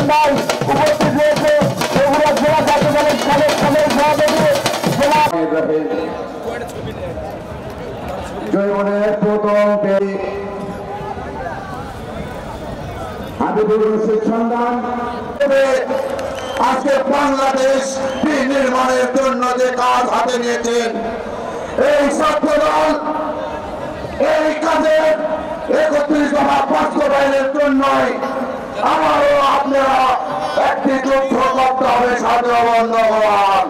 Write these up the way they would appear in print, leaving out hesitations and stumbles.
সন্ধ্যায় উপস্থিত রয়েছে বগুড়া জেলা জাতীয় দলের সাবেক সভাপতি জয়মনের প্রথম হাবিবুর রশিদ সন্ধান। আজকে বাংলাদেশ নির্মাণের জন্য যে কাজ হাতে নিয়েছেন এই ছাত্র দল, এই কাজের 31 দফা বাস্তবায়নের জন্যই আমারও আপনারা একটি যুদ্ধ করতে হবে সাধু বন্ধুগণ।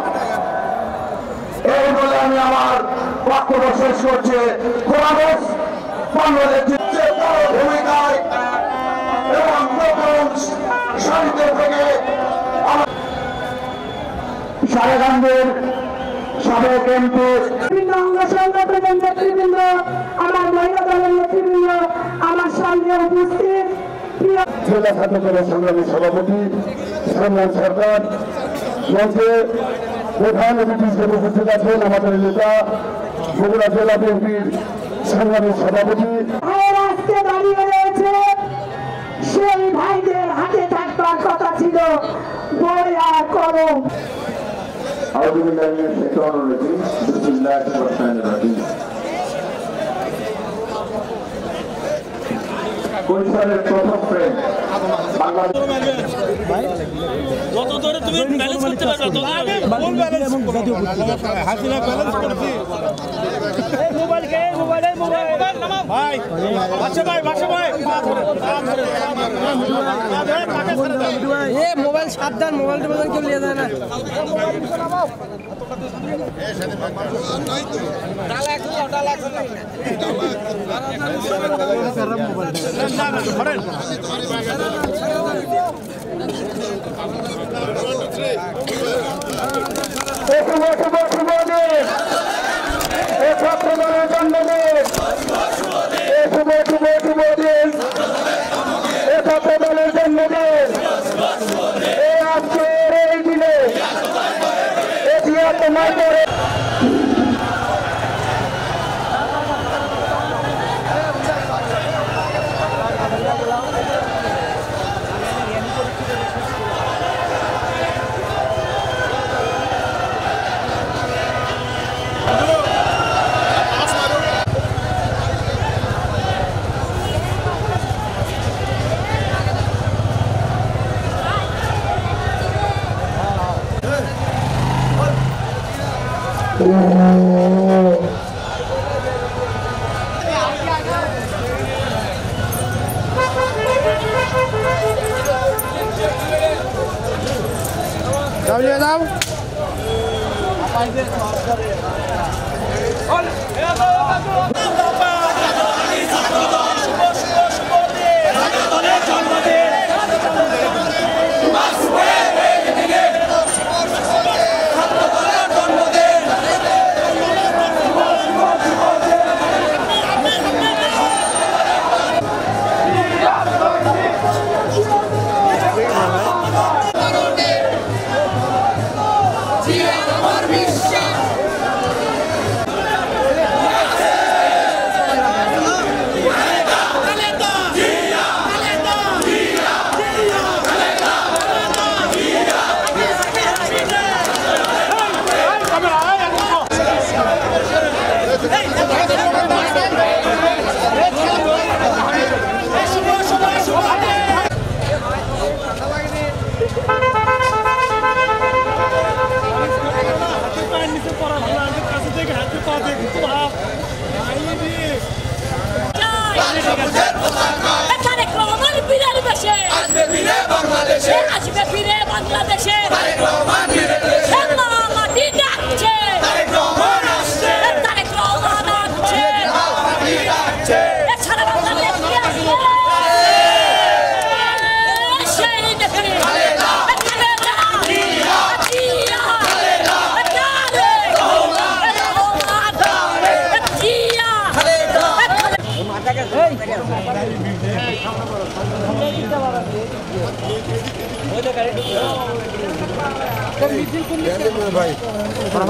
এই বলে আমি আমার বক্তব্য শেষ করছি। বাংলাদেশের ভূমিকায় এবং সাহিত্য থেকে সারেগান্ধের সাবেক এমপি, বিভিন্ন অঙ্গ সংগঠনের নেতৃবৃন্দ, আমার মহিলা দলের নেতৃবৃন্দ, আমার সামনে উপস্থিত জেলা ছাত্র দলের সংগ্রামী সভাপতি সালমান সরকার, মঞ্চে প্রধান অতিথি হিসেবে উপস্থিত আছেন আমাদের নেতা বগুড়া জেলা বিএনপির সংগ্রামী সভাপতি। আজকে দাঁড়িয়ে রয়েছে সেই ভাইদের হাতে থাকবার কথা ছিল বই আর কলম। বরিশালের প্রথম প্রেম যত ধরে তুমি ব্যালেন্স করতে পারবে তত ফুল ব্যালেন্স হাসিনা ব্যালেন্স করছি। এই মোবাইল কে মোবাইল ভাই বাসা ভাই এ মোবাইল সাবধান, মোবাইল টোবাইল কেউ নিয়ে যায় না।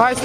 ভাই